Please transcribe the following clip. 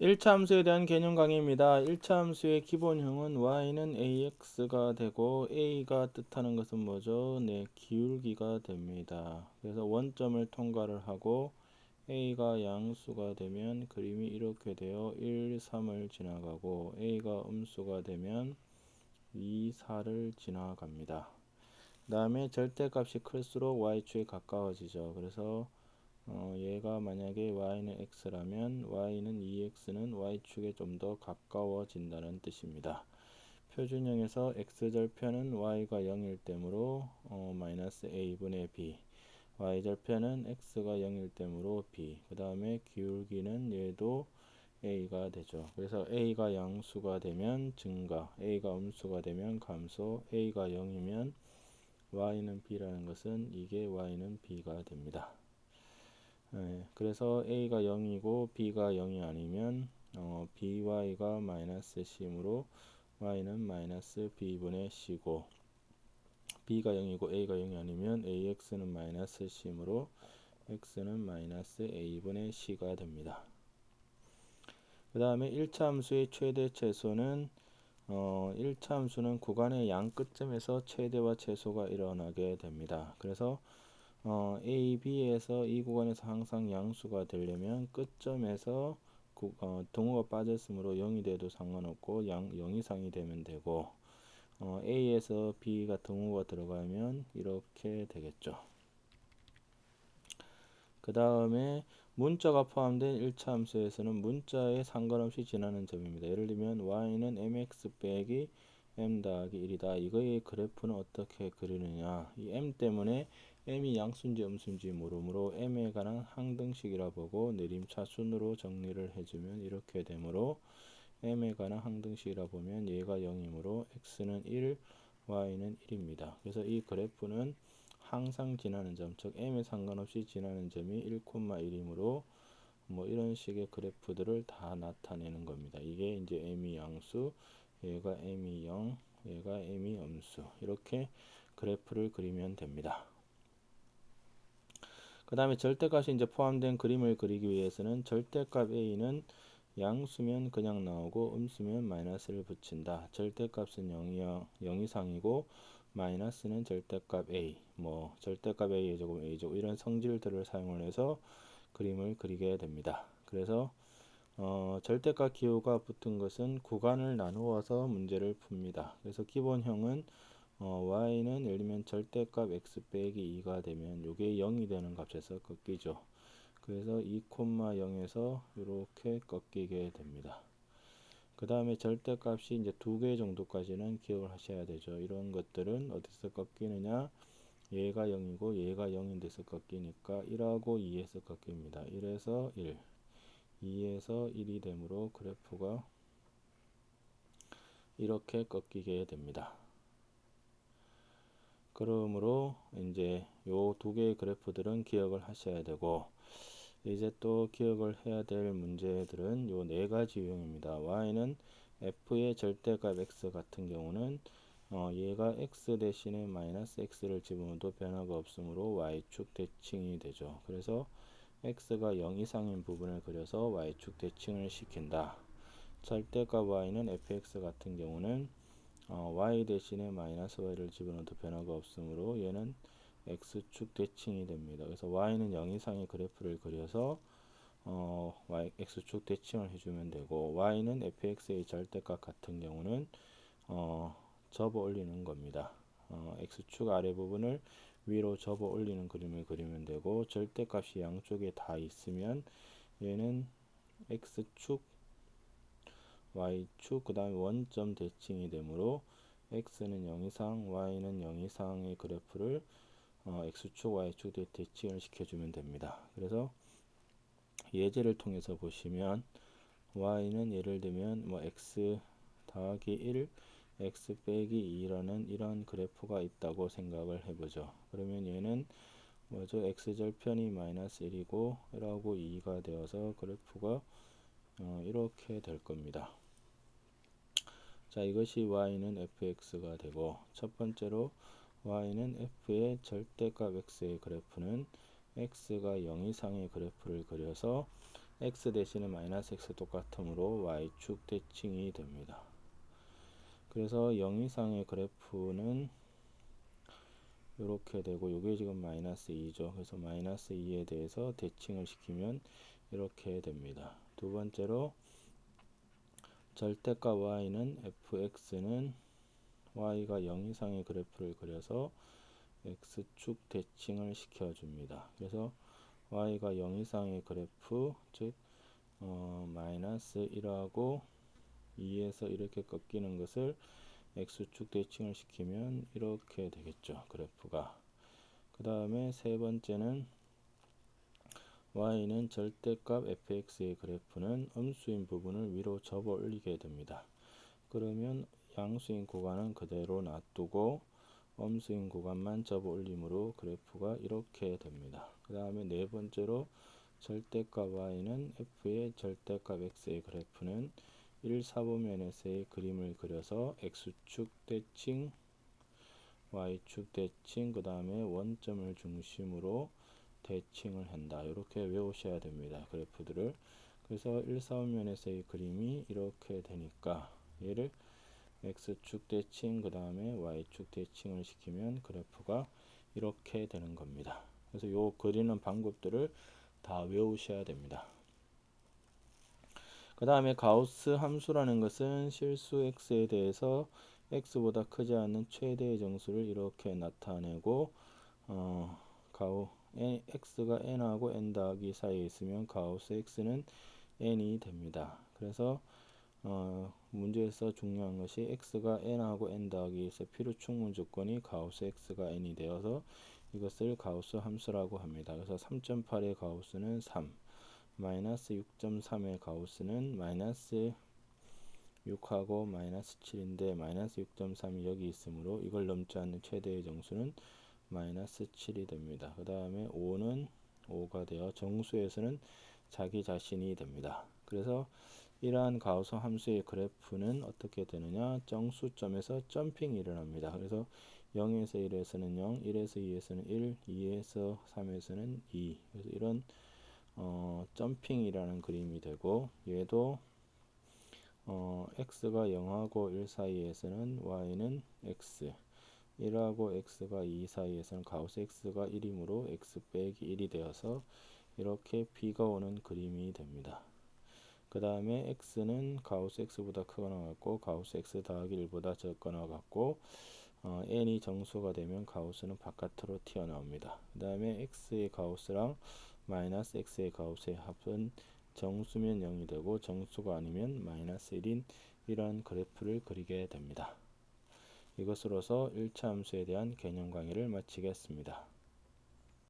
1차 함수에 대한 개념 강의입니다. 1차 함수의 기본형은 y는 ax가 되고 a가 뜻하는 것은 뭐죠? 네, 기울기가 됩니다. 그래서 원점을 통과를 하고 a가 양수가 되면 그림이 이렇게 되어 1, 3을 지나가고 a가 음수가 되면 2, 4를 지나갑니다. 그 다음에 절대값이 클수록 y축에 가까워지죠. 그래서 얘가 만약에 y는 x라면 y는 2x는 y축에 좀 더 가까워진다는 뜻입니다. 표준형에서 x절편은 y가 0일 때므로 마이너스 a분의 b, y절편은 x가 0일 때므로 b, 그 다음에 기울기는 얘도 a가 되죠. 그래서 a가 양수가 되면 증가, a가 음수가 되면 감소, a가 0이면 y는 b라는 것은 이게 y는 b가 됩니다. 그래서 a가 0이고 b가 0이 아니면 by가 마이너스 c이므로 y는 마이너스 b분의 c고, b가 0이고 a가 0이 아니면 ax는 마이너스 c이므로 x는 마이너스 a분의 c가 됩니다. 그 다음에 1차 함수의 최대 최소는 1차 함수는 구간의 양 끝점에서 최대와 최소가 일어나게 됩니다. 그래서 A, B에서 이 구간에서 항상 양수가 되려면 끝점에서 등호가 빠졌으므로 0이 돼도 상관없고 0 이상이 되면 되고, A에서 B가 등호가 들어가면 이렇게 되겠죠. 그 다음에 문자가 포함된 1차 함수에서는 문자에 상관없이 지나는 점입니다. 예를 들면 y는 mx 빼기 m 더하기 1이다. 이거의 그래프는 어떻게 그리느냐. 이 m 때문에 m이 양수인지 음수인지 모르므로 m에 관한 항등식이라 보고 내림차순으로 정리를 해주면 이렇게 되므로 m에 관한 항등식이라 보면 얘가 0이므로 x는 1, y는 1입니다. 그래서 이 그래프는 항상 지나는 점, 즉 m에 상관없이 지나는 점이 1,1이므로 뭐 이런 식의 그래프들을 다 나타내는 겁니다. 이게 이제 m이 양수, 얘가 m이 0, 얘가 m이 음수, 이렇게 그래프를 그리면 됩니다. 그 다음에 절대값이 이제 포함된 그림을 그리기 위해서는 절대값 a는 양수면 그냥 나오고 음수면 마이너스를 붙인다. 절대값은 0 이상이고 마이너스는 절대값 a, 뭐 절대값 a의 제곱 a제곱 이런 성질들을 사용을 해서 그림을 그리게 됩니다. 그래서 절대값 기호가 붙은 것은 구간을 나누어서 문제를 풉니다. 그래서 기본형은 y는 예를 들면 절대값 x 빼기 2가 되면 이게 0이 되는 값에서 꺾이죠. 그래서 2,0에서 이렇게 꺾이게 됩니다. 그 다음에 절대값이 이제 2개 정도까지는 기억을 하셔야 되죠. 이런 것들은 어디서 꺾이느냐, 얘가 0이고 얘가 0인 데서 꺾이니까 1하고 2에서 꺾입니다. 1에서 1, 2에서 1이 되므로 그래프가 이렇게 꺾이게 됩니다. 그러므로 이제 요 두 개의 그래프들은 기억을 하셔야 되고, 이제 또 기억을 해야 될 문제들은 요 네 가지 유형입니다. y는 f의 절대값 x 같은 경우는 얘가 x 대신에 마이너스 x를 집어넣어도 변화가 없으므로 y축 대칭이 되죠. 그래서 x가 0 이상인 부분을 그려서 y축 대칭을 시킨다. 절대값 y는 fx 같은 경우는 y 대신에 마이너스 y를 집어넣어도 변화가 없으므로 얘는 x축 대칭이 됩니다. 그래서 y는 0 이상의 그래프를 그려서 x축 대칭을 해주면 되고, y는 fx의 절대값 같은 경우는 접어 올리는 겁니다. x축 아래 부분을 위로 접어 올리는 그림을 그리면 되고, 절대값이 양쪽에 다 있으면 얘는 x축, y축, 그 다음에 원점 대칭이 되므로 x는 0 이상, y는 0 이상의 그래프를 x축, y축 대칭을 시켜주면 됩니다. 그래서 예제를 통해서 보시면 y는 예를 들면 뭐 x 더하기 1, x 빼기 2라는 이런 그래프가 있다고 생각을 해보죠. 그러면 얘는 뭐죠? x절편이 마이너스 1이고 1하고 2가 되어서 그래프가 이렇게 될 겁니다. 자, 이것이 y는 fx가 되고, 첫 번째로 y는 f의 절대값 x의 그래프는 x가 0 이상의 그래프를 그려서 x 대신에 마이너스 x 똑같으므로 y축 대칭이 됩니다. 그래서 0 이상의 그래프는 이렇게 되고 요게 지금 마이너스 2죠. 그래서 마이너스 2에 대해서 대칭을 시키면 이렇게 됩니다. 두 번째로 절대값 y는 fx는 y가 0 이상의 그래프를 그려서 x축 대칭을 시켜줍니다. 그래서 y가 0 이상의 그래프, 즉 마이너스 1하고 2에서 이렇게 꺾이는 것을 x축 대칭을 시키면 이렇게 되겠죠. 그래프가. 그 다음에 세 번째는 y는 절대값 fx의 그래프는 음수인 부분을 위로 접어 올리게 됩니다. 그러면 양수인 구간은 그대로 놔두고 음수인 구간만 접어 올림으로 그래프가 이렇게 됩니다. 그 다음에 네 번째로 절대값 y는 f의 절대값 x의 그래프는 1사분면에서의 그림을 그려서 x축 대칭, y축 대칭, 그 다음에 원점을 중심으로 대칭을 한다. 이렇게 외우셔야 됩니다. 그래프들을. 그래서 1사분면에서의 그림이 이렇게 되니까 얘를 x축 대칭, 그 다음에 y축 대칭을 시키면 그래프가 이렇게 되는 겁니다. 그래서 요 그리는 방법들을 다 외우셔야 됩니다. 그 다음에 가우스 함수라는 것은 실수 x에 대해서 x보다 크지 않는 최대의 정수를 이렇게 나타내고 x가 n하고 n 더하기 사이에 있으면 가우스 x는 n이 됩니다. 그래서 문제에서 중요한 것이 x가 n하고 n 더하기에서 필요 충분 조건이 가우스 x가 n이 되어서 이것을 가우스 함수라고 합니다. 그래서 3.8의 가우스는 3, 마이너스 6.3의 가우스는 마이너스 6하고 마이너스 7인데 마이너스 6.3이 여기 있으므로 이걸 넘지 않는 최대의 정수는 마이너스 7이 됩니다. 그 다음에 5는 5가 되어 정수에서는 자기 자신이 됩니다. 그래서 이러한 가우스 함수의 그래프는 어떻게 되느냐, 정수점에서 점핑이 일어납니다. 그래서 0에서 1에서는 0, 1에서 2에서는 1, 2에서 3에서는 2. 그래서 이런 점핑이라는 그림이 되고, 얘도 x가 0하고 1 사이에서는 y는 x, 1하고 x가 2 사이에서는 가우스 x가 1이므로 x 빼기 1이 되어서 이렇게 b가 오는 그림이 됩니다. 그 다음에 x는 가우스 x보다 크거나 같고 가우스 x 더하기 1보다 적거나 같고 n이 정수가 되면 가우스는 바깥으로 튀어나옵니다. 그 다음에 x의 가우스랑 마이너스 x의 가우스의 합은 정수면 0이 되고 정수가 아니면 마이너스 1인 이러한 그래프를 그리게 됩니다. 이것으로서 1차 함수에 대한 개념 강의를 마치겠습니다.